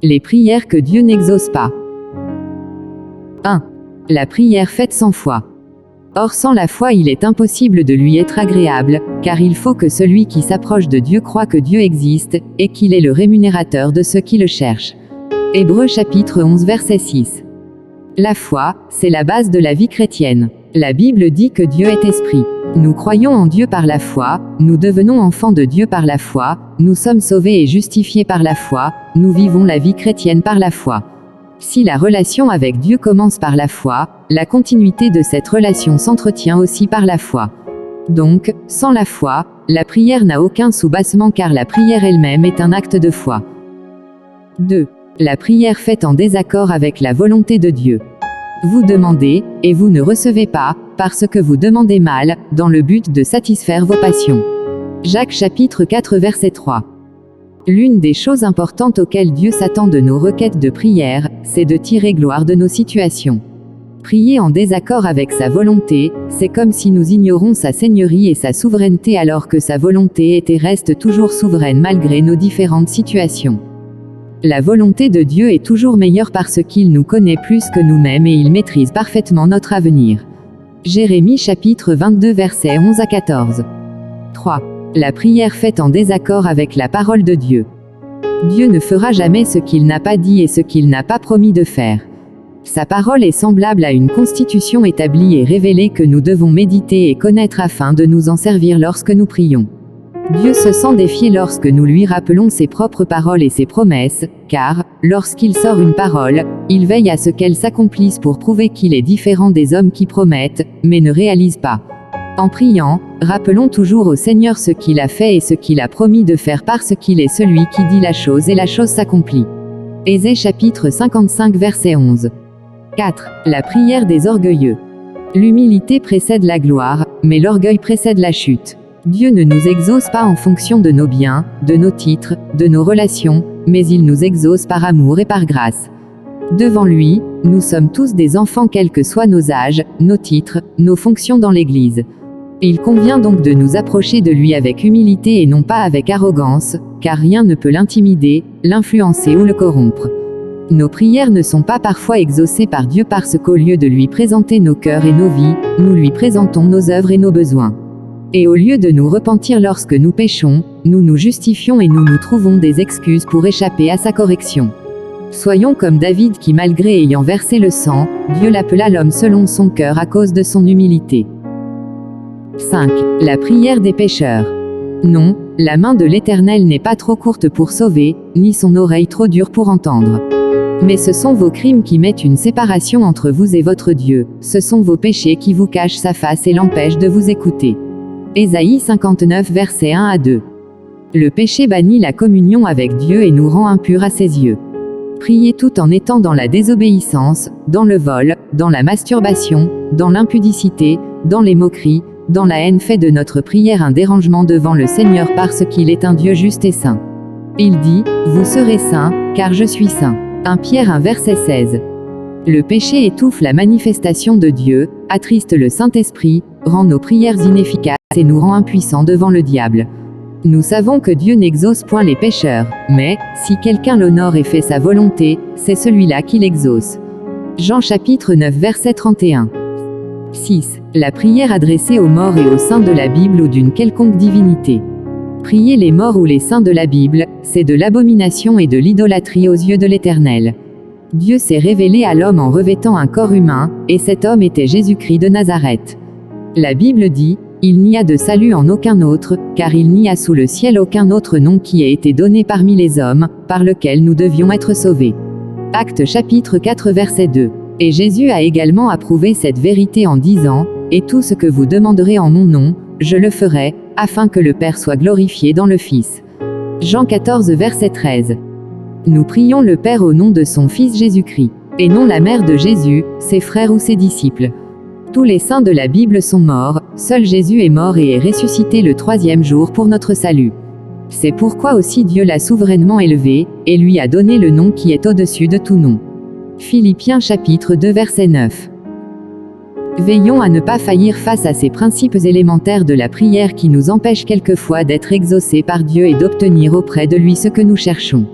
Les prières que Dieu n'exauce pas. 1. La prière faite sans foi. Or sans la foi il est impossible de lui être agréable, car il faut que celui qui s'approche de Dieu croie que Dieu existe, et qu'il est le rémunérateur de ceux qui le cherchent. Hébreux chapitre 11 verset 6. La foi, c'est la base de la vie chrétienne. La Bible dit que Dieu est esprit. Nous croyons en Dieu par la foi, nous devenons enfants de Dieu par la foi, nous sommes sauvés et justifiés par la foi, nous vivons la vie chrétienne par la foi. Si la relation avec Dieu commence par la foi, la continuité de cette relation s'entretient aussi par la foi. Donc, sans la foi, la prière n'a aucun soubassement car la prière elle-même est un acte de foi. 2. La prière faite en désaccord avec la volonté de Dieu. Vous demandez, et vous ne recevez pas, parce que vous demandez mal, dans le but de satisfaire vos passions. Jacques chapitre 4 verset 3. L'une des choses importantes auxquelles Dieu s'attend de nos requêtes de prière, c'est de tirer gloire de nos situations. Prier en désaccord avec sa volonté, c'est comme si nous ignorons sa seigneurie et sa souveraineté alors que sa volonté est et reste toujours souveraine malgré nos différentes situations. La volonté de Dieu est toujours meilleure parce qu'il nous connaît plus que nous-mêmes et il maîtrise parfaitement notre avenir. Jérémie chapitre 22 versets 11 à 14. 3. La prière faite en désaccord avec la parole de Dieu. Dieu ne fera jamais ce qu'il n'a pas dit et ce qu'il n'a pas promis de faire. Sa parole est semblable à une constitution établie et révélée que nous devons méditer et connaître afin de nous en servir lorsque nous prions. Dieu se sent défié lorsque nous lui rappelons ses propres paroles et ses promesses, car, lorsqu'il sort une parole, il veille à ce qu'elle s'accomplisse pour prouver qu'il est différent des hommes qui promettent, mais ne réalisent pas. En priant, rappelons toujours au Seigneur ce qu'il a fait et ce qu'il a promis de faire parce qu'il est celui qui dit la chose et la chose s'accomplit. Ésée chapitre 55 verset 11. 4. La prière des orgueilleux. L'humilité précède la gloire, mais l'orgueil précède la chute. Dieu ne nous exauce pas en fonction de nos biens, de nos titres, de nos relations, mais il nous exauce par amour et par grâce. Devant lui, nous sommes tous des enfants quels que soient nos âges, nos titres, nos fonctions dans l'Église. Il convient donc de nous approcher de lui avec humilité et non pas avec arrogance, car rien ne peut l'intimider, l'influencer ou le corrompre. Nos prières ne sont pas parfois exaucées par Dieu parce qu'au lieu de lui présenter nos cœurs et nos vies, nous lui présentons nos œuvres et nos besoins. Et au lieu de nous repentir lorsque nous péchons, nous nous justifions et nous nous trouvons des excuses pour échapper à sa correction. Soyons comme David qui malgré ayant versé le sang, Dieu l'appela l'homme selon son cœur à cause de son humilité. 5. La prière des pécheurs. Non, la main de l'Éternel n'est pas trop courte pour sauver, ni son oreille trop dure pour entendre. Mais ce sont vos crimes qui mettent une séparation entre vous et votre Dieu, ce sont vos péchés qui vous cachent sa face et l'empêchent de vous écouter. Ésaïe 59 versets 1 à 2. Le péché bannit la communion avec Dieu et nous rend impurs à ses yeux. Priez tout en étant dans la désobéissance, dans le vol, dans la masturbation, dans l'impudicité, dans les moqueries, dans la haine fait de notre prière un dérangement devant le Seigneur parce qu'il est un Dieu juste et saint. Il dit, « Vous serez saints, car je suis saint ». 1 Pierre 1 verset 16. Le péché étouffe la manifestation de Dieu, attriste le Saint-Esprit, rend nos prières inefficaces et nous rend impuissants devant le diable. Nous savons que Dieu n'exauce point les pécheurs, mais, si quelqu'un l'honore et fait sa volonté, c'est celui-là qui l'exauce. Jean chapitre 9 verset 31. 6. La prière adressée aux morts et aux saints de la Bible ou d'une quelconque divinité. Prier les morts ou les saints de la Bible, c'est de l'abomination et de l'idolâtrie aux yeux de l'Éternel. Dieu s'est révélé à l'homme en revêtant un corps humain, et cet homme était Jésus-Christ de Nazareth. La Bible dit, « Il n'y a de salut en aucun autre, car il n'y a sous le ciel aucun autre nom qui ait été donné parmi les hommes, par lequel nous devions être sauvés. » Actes chapitre 4 verset 2. Et Jésus a également approuvé cette vérité en disant, « Et tout ce que vous demanderez en mon nom, je le ferai, afin que le Père soit glorifié dans le Fils. » Jean 14 verset 13. Nous prions le Père au nom de son Fils Jésus-Christ, et non la mère de Jésus, ses frères ou ses disciples. Tous les saints de la Bible sont morts, seul Jésus est mort et est ressuscité le 3e jour pour notre salut. C'est pourquoi aussi Dieu l'a souverainement élevé, et lui a donné le nom qui est au-dessus de tout nom. Philippiens chapitre 2 verset 9. Veillons à ne pas faillir face à ces principes élémentaires de la prière qui nous empêchent quelquefois d'être exaucés par Dieu et d'obtenir auprès de lui ce que nous cherchons.